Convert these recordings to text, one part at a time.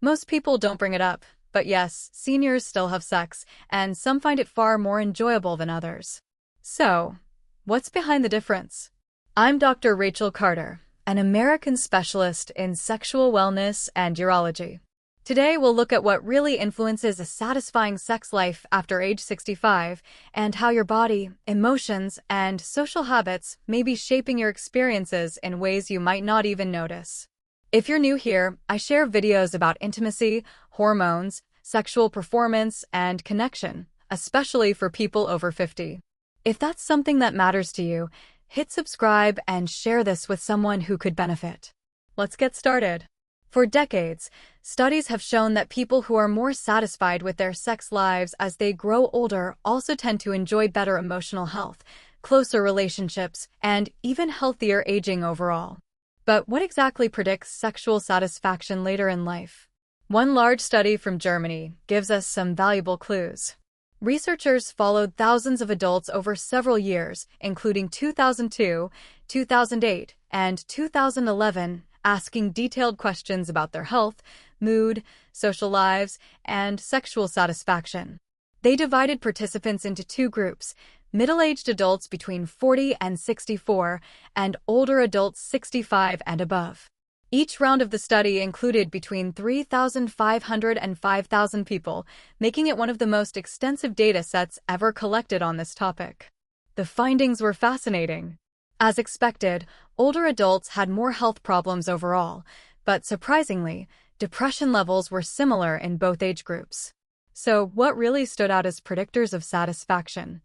Most people don't bring it up, but yes, seniors still have sex, and some find it far more enjoyable than others. So, what's behind the difference? I'm Dr. Rachel Carter, an American specialist in sexual wellness and urology. Today, we'll look at what really influences a satisfying sex life after age 65 and how your body, emotions, and social habits may be shaping your experiences in ways you might not even notice. If you're new here, I share videos about intimacy, hormones, sexual performance, and connection, especially for people over 50. If that's something that matters to you, hit subscribe and share this with someone who could benefit. Let's get started. For decades, studies have shown that people who are more satisfied with their sex lives as they grow older also tend to enjoy better emotional health, closer relationships, and even healthier aging overall. But what exactly predicts sexual satisfaction later in life? One large study from Germany gives us some valuable clues. Researchers followed thousands of adults over several years, including 2002, 2008, and 2011, asking detailed questions about their health, mood, social lives, and sexual satisfaction. They divided participants into two groups: middle-aged adults between 40 and 64, and older adults 65 and above. Each round of the study included between 3,500 and 5,000 people, making it one of the most extensive data sets ever collected on this topic. The findings were fascinating. As expected, older adults had more health problems overall, but surprisingly, depression levels were similar in both age groups. So, what really stood out as predictors of satisfaction?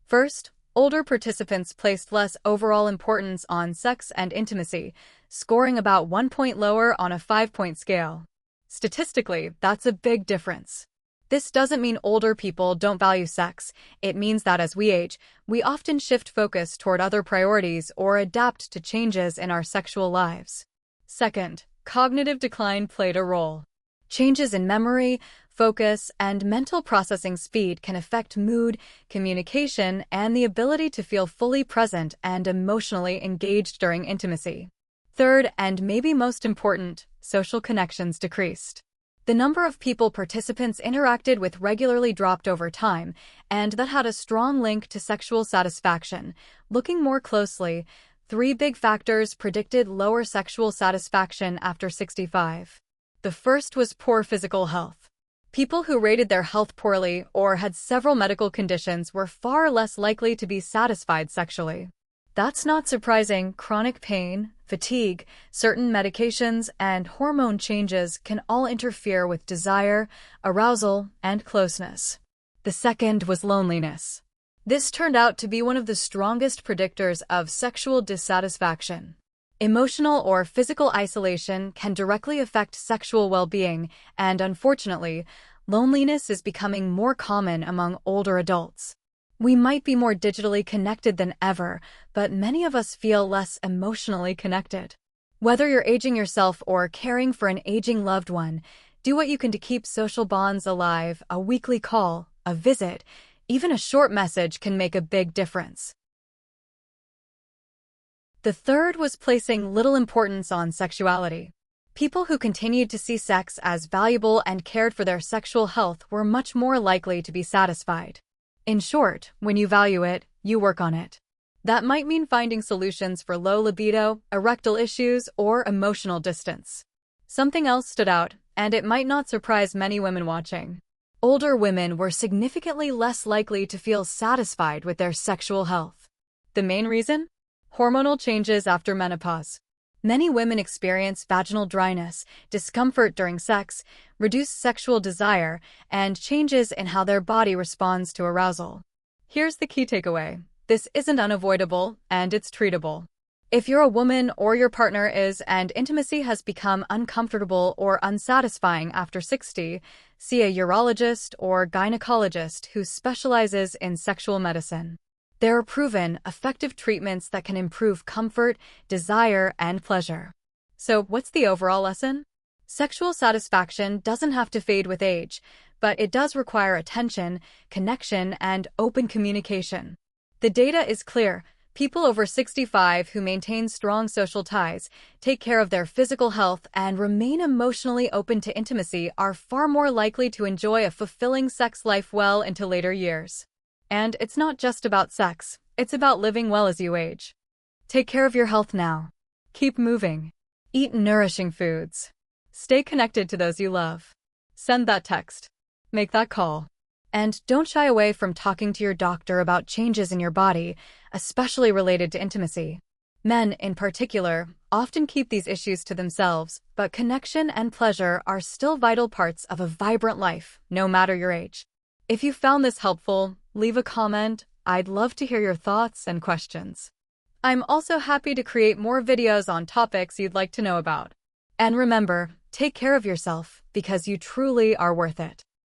First, older participants placed less overall importance on sex and intimacy, scoring about 1 point lower on a 5-point scale. Statistically, that's a big difference. This doesn't mean older people don't value sex. It means that as we age, we often shift focus toward other priorities or adapt to changes in our sexual lives. Second, cognitive decline played a role. Changes in memory, focus, and mental processing speed can affect mood, communication, and the ability to feel fully present and emotionally engaged during intimacy. Third, and maybe most important, social connections decreased. The number of people participants interacted with regularly dropped over time, and that had a strong link to sexual satisfaction. Looking more closely, 3 big factors predicted lower sexual satisfaction after 65. The first was poor physical health. People who rated their health poorly or had several medical conditions were far less likely to be satisfied sexually. That's not surprising. Chronic pain, fatigue, certain medications, and hormone changes can all interfere with desire, arousal, and closeness. The second was loneliness. This turned out to be one of the strongest predictors of sexual dissatisfaction. Emotional or physical isolation can directly affect sexual well-being, and unfortunately, loneliness is becoming more common among older adults. We might be more digitally connected than ever, but many of us feel less emotionally connected. Whether you're aging yourself or caring for an aging loved one, do what you can to keep social bonds alive. A weekly call, a visit, even a short message can make a big difference. The third was placing little importance on sexuality. People who continued to see sex as valuable and cared for their sexual health were much more likely to be satisfied. In short, when you value it, you work on it. That might mean finding solutions for low libido, erectile issues, or emotional distance. Something else stood out, and it might not surprise many women watching. Older women were significantly less likely to feel satisfied with their sexual health. The main reason? Hormonal changes after menopause. Many women experience vaginal dryness, discomfort during sex, reduced sexual desire, and changes in how their body responds to arousal. Here's the key takeaway. This isn't unavoidable, and it's treatable. If you're a woman or your partner is and intimacy has become uncomfortable or unsatisfying after 60, see a urologist or gynecologist who specializes in sexual medicine. There are proven, effective treatments that can improve comfort, desire, and pleasure. So, what's the overall lesson? Sexual satisfaction doesn't have to fade with age, but it does require attention, connection, and open communication. The data is clear. People over 65 who maintain strong social ties, take care of their physical health, and remain emotionally open to intimacy are far more likely to enjoy a fulfilling sex life well into later years. And it's not just about sex, it's about living well as you age. Take care of your health now. Keep moving. Eat nourishing foods. Stay connected to those you love. Send that text. Make that call. And don't shy away from talking to your doctor about changes in your body, especially related to intimacy. Men, in particular, often keep these issues to themselves, but connection and pleasure are still vital parts of a vibrant life, no matter your age. If you found this helpful, leave a comment. I'd love to hear your thoughts and questions. I'm also happy to create more videos on topics you'd like to know about. And remember, take care of yourself because you truly are worth it.